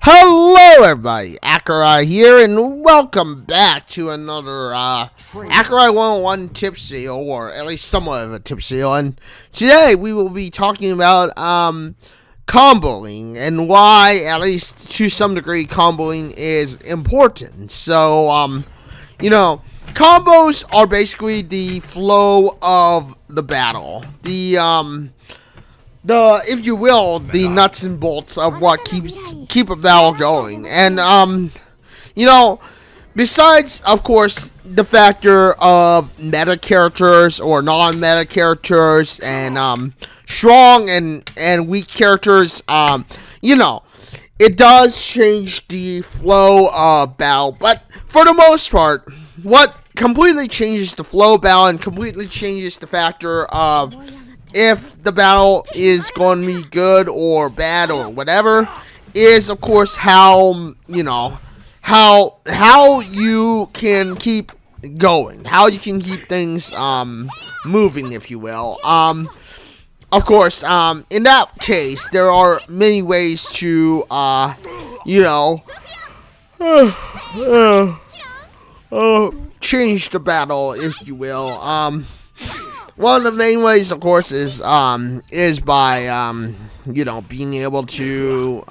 Hello everybody, Accureye here, and welcome back to another Accureye 101 tip seal, or at least somewhat of a tip seal. And today we will be talking about comboing and why, at least to some degree, comboing is important. So, combos are basically the flow of the battle. If you will, the nuts and bolts of what keep a battle going. And, besides, of course, the factor of meta characters or non-meta characters and, strong and weak characters, it does change the flow of battle. But for the most part, what completely changes the flow of battle and completely changes the factor of if the battle is going to be good or bad or whatever is, of course, how you can keep going, how you can keep things moving, if you will. Of course, in that case, there are many ways to change the battle, if you will. One of the main ways, of course, is by being able to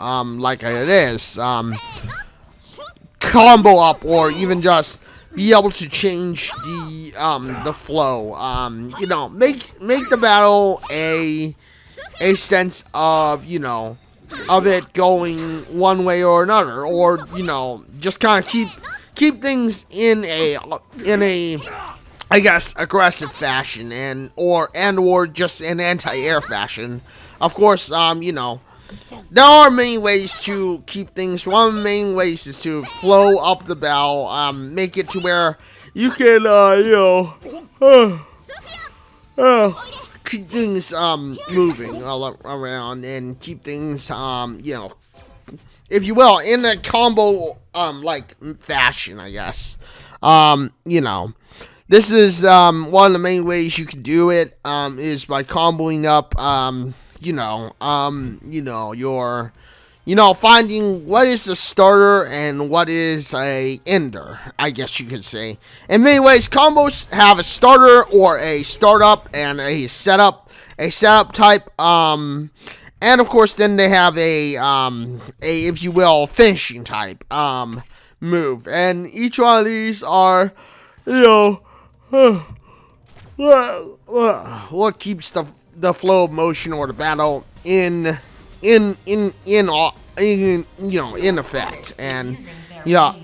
combo up, or even just be able to change the flow. Make the battle a sense of of it going one way or another, or just kind of keep things in a I guess aggressive fashion or just an anti-air fashion. Of course, there are many ways to keep things. One of the main ways is to flow up the battle, make it to where you can, keep things moving all around and keep things, if you will, in a combo fashion, I guess. This is one of the main ways you can do it, is by comboing up, finding what is a starter and what is a ender, I guess you could say. In many ways, combos have a starter or a startup and a setup type, and of course then they have a if you will, finishing type, move. And each one of these are, what keeps the flow of motion or the battle in effect, and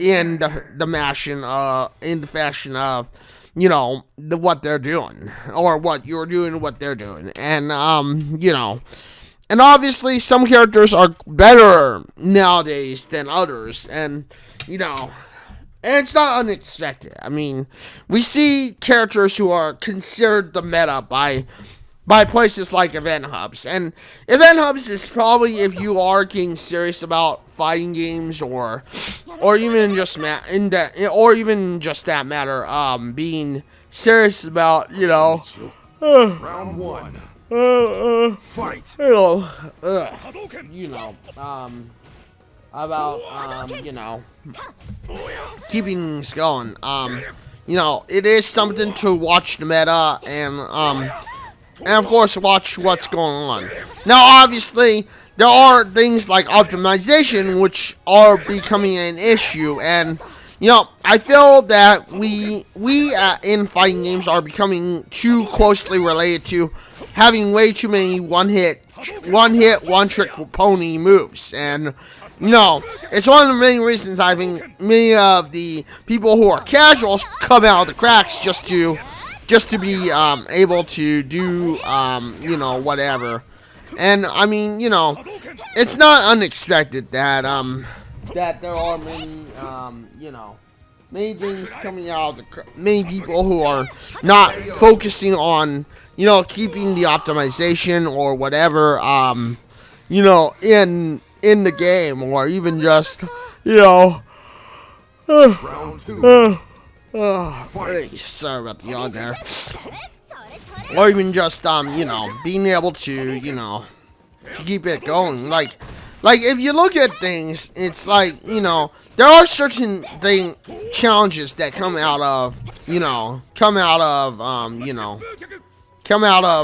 in the fashion of what they're doing, or what you're doing, what they're doing. And and obviously some characters are better nowadays than others, and and it's not unexpected. I mean, we see characters who are considered the meta by places like event hubs. And event hubs is probably, if you are getting serious about fighting games, or even just that matter, being serious about round one. Fight. About keeping things going. It is something to watch the meta and of course watch what's going on. Now, obviously, there are things like optimization which are becoming an issue, and I feel that we in fighting games are becoming too closely related to having way too many one trick pony moves. And it's one of the main reasons I think many of the people who are casuals come out of the cracks just to be able to do whatever. And I mean, it's not unexpected that that there are many many things coming out of many people who are not focusing on keeping the optimization or whatever in the game, or even just Round two. Sorry about the yawn there. Or even just being able to keep it going. Like, like if you look at things, it's like, there are certain challenges that come out of,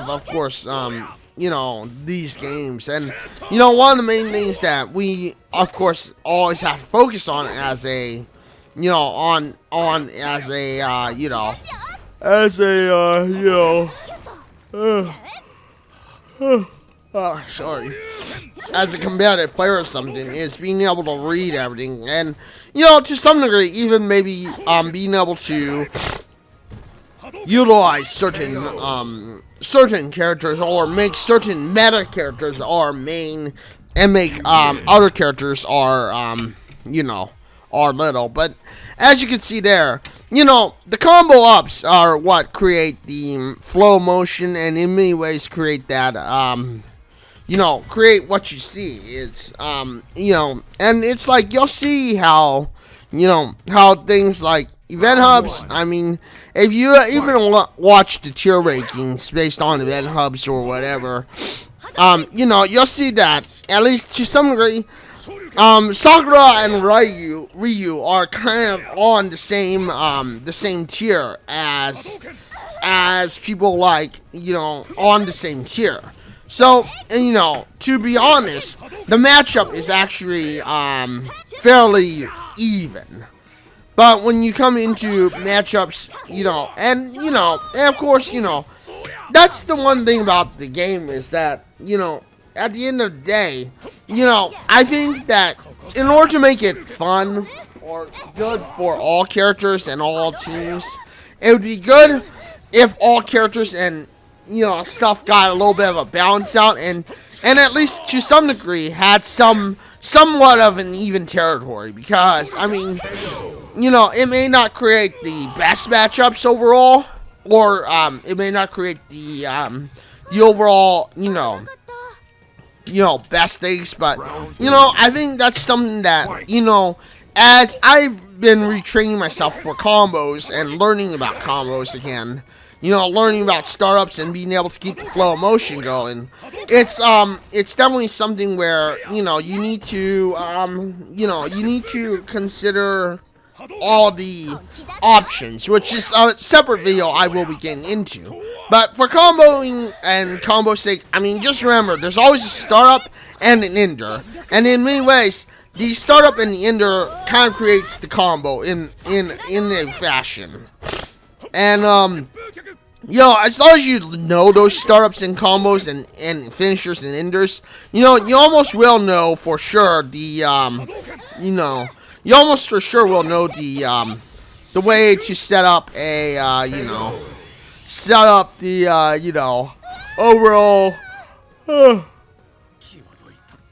of course, these games. And, one of the main things that we, of course, always have to focus on as a, sorry, as a combative player or something, is being able to read everything. And, to some degree, even maybe, being able to utilize certain characters, or make certain meta characters our main, and make other characters are little. But as you can see there, the combo ups are what create the flow motion, and in many ways create that create what you see. It's and it's like you'll see how how things like event hubs. I mean, if you even watch the tier rankings based on event hubs or whatever, you'll see that, at least to some degree, Sakura and Ryu are kind of on the same tier as people like, on the same tier. So, to be honest, the matchup is actually fairly even. But when you come into matchups, and of course, that's the one thing about the game, is that, at the end of the day, I think that in order to make it fun or good for all characters and all teams, it would be good if all characters and, stuff got a little bit of a balance out, and at least to some degree had somewhat of an even territory. Because, I mean, it may not create the best matchups overall, or it may not create the overall, best things, but I think that's something that, as I've been retraining myself for combos and learning about combos again, learning about startups and being able to keep the flow of motion going, it's definitely something where, you need to, you need to consider all the options, which is a separate video I will be getting into. But for comboing and combo sake, I mean, just remember, there's always a startup and an ender, and in many ways, the startup and the ender kind of creates the combo in a fashion. And as long as you know those startups and combos and finishers and enders, you almost will know for sure the you almost for sure will know the way to set up a overall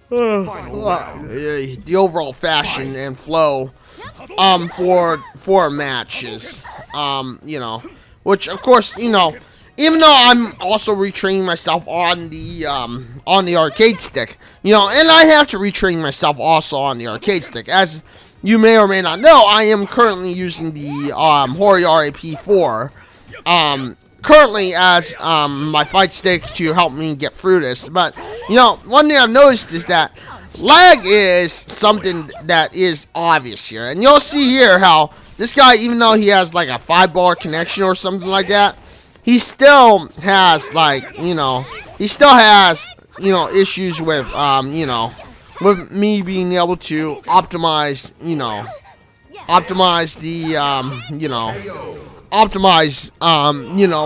the overall fashion and flow for matches, which of course, even though I'm also retraining myself on the arcade stick, and I have to retrain myself also on the arcade stick. As you may or may not know, I am currently using the Accureye P4 currently as my fight stick to help me get through this. But one thing I've noticed is that lag is something that is obvious here, and you'll see here how this guy, even though he has like a 5-bar connection or something like that, he still has issues with with me being able to optimize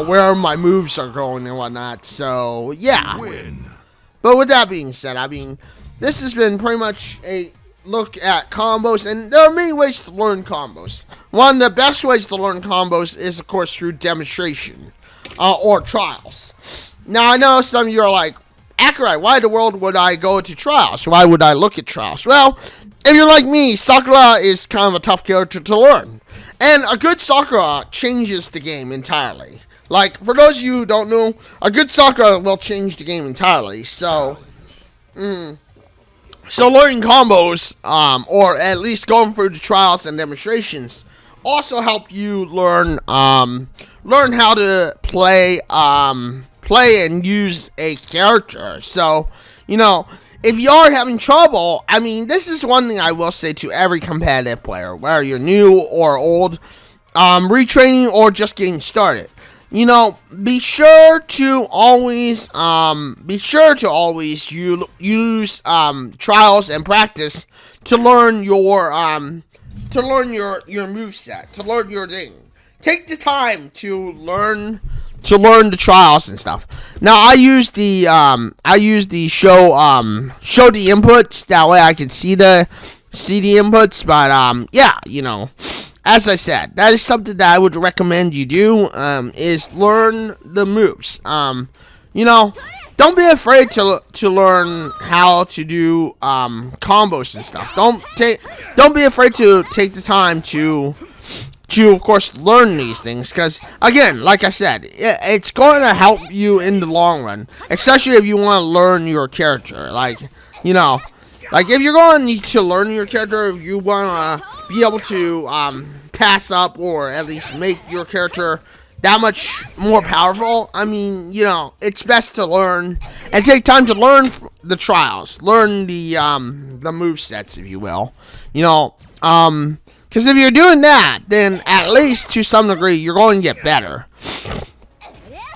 where my moves are going and whatnot. So yeah. But with that being said, I mean, this has been pretty much a look at combos, and there are many ways to learn combos. One of the best ways to learn combos is, of course, through demonstration or trials. Now, I know some of you are like, Accureye, why in the world would I go to trials? Why would I look at trials? Well, if you're like me, Sakura is kind of a tough character to learn. And a good Sakura changes the game entirely. Like, for those of you who don't know, a good Sakura will change the game entirely. So, so learning combos, or at least going through the trials and demonstrations, also help you learn how to play and use a character. So, if you are having trouble, I mean, this is one thing I will say to every competitive player, whether you're new or old, retraining or just getting started. You know, be sure to always use trials and practice to learn your moveset, to learn your thing. Take the time to learn the trials and stuff. Now I use the show the inputs, that way I can see the inputs, but yeah, you know, as I said, that is something that I would recommend you do, is learn the moves. You know, don't be afraid to learn how to do combos and stuff. Don't be afraid to take the time to of course learn these things, because again, like I said, it's going to help you in the long run, especially if you want to learn your character. Like, you know, like if you're going to need to learn your character, if you want to be able to pass up or at least make your character that much more powerful, I mean, you know, it's best to learn and take time to learn the trials, learn the movesets, if you will. You know, because if you're doing that, then at least to some degree, you're going to get better.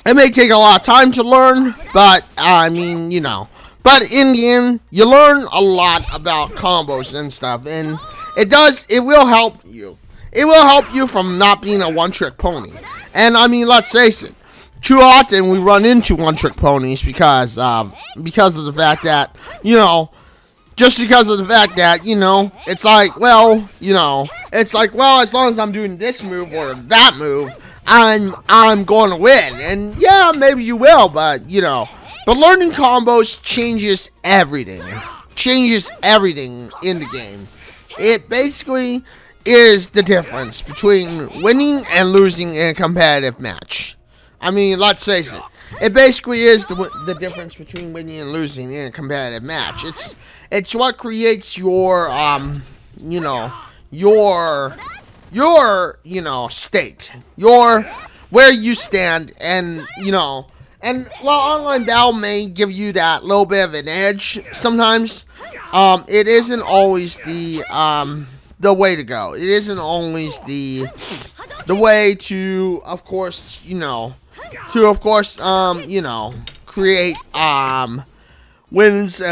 It may take a lot of time to learn, but, I mean, you know. But in the end, you learn a lot about combos and stuff. And it will help you. It will help you from not being a one-trick pony. And, I mean, let's face it. Too often, we run into one-trick ponies because of the fact that, you know, just because of the fact that, you know, it's like, well, you know, it's like, well, as long as I'm doing this move or that move, I'm going to win. And yeah, maybe you will, but, you know, but learning combos changes everything. Changes everything in the game. It basically is the difference between winning and losing in a competitive match. I mean, let's face it. It basically is the difference between winning and losing in a competitive match. It's what creates your you know, your you know, state, where you stand, and you know, and while online battle may give you that little bit of an edge sometimes, it isn't always the way to go. It isn't always the way to, of course, you know, you know, create wins,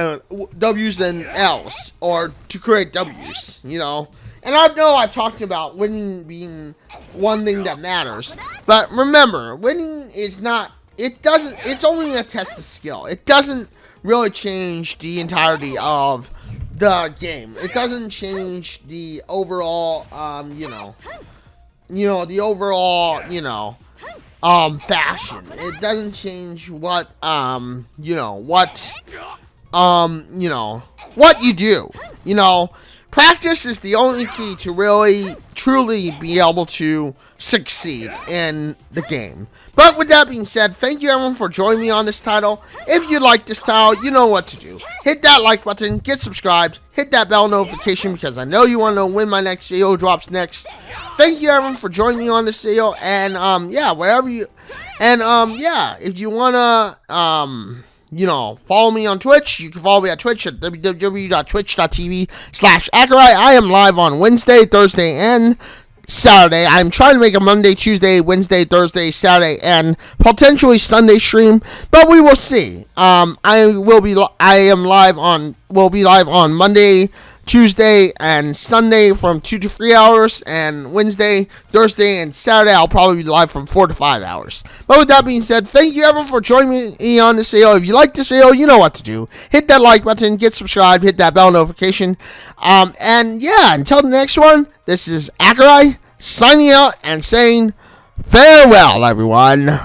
W's and L's, or to create W's, you know. And I know I've talked about winning being one thing that matters, but remember, winning is not, it's only a test of skill. It doesn't really change the entirety of the game. It doesn't change the overall, the overall, fashion. It doesn't change what you do. You know, practice is the only key to really, truly be able to succeed in the game. But with that being said, thank you everyone for joining me on this title. If you like this title, you know what to do. Hit that like button, get subscribed, hit that bell notification, because I know you want to know when my next video drops next. Thank you everyone for joining me on this video, and if you wanna follow me on Twitch, you can follow me on Twitch at www.twitch.tv/Accureye. I am live on Wednesday, Thursday, and Saturday. I'm trying to make a Monday, Tuesday, Wednesday, Thursday, Saturday, and potentially Sunday stream, but we will see. Will be live on Monday, Tuesday, and Sunday from 2 to 3 hours, and Wednesday, Thursday, and Saturday I'll probably be live from 4 to 5 hours. But with that being said, thank you everyone for joining me on this video. If you like this video, you know what to do. Hit that like button, get subscribed, hit that bell notification, and yeah, until the next one, this is Accureye signing out and saying farewell, everyone.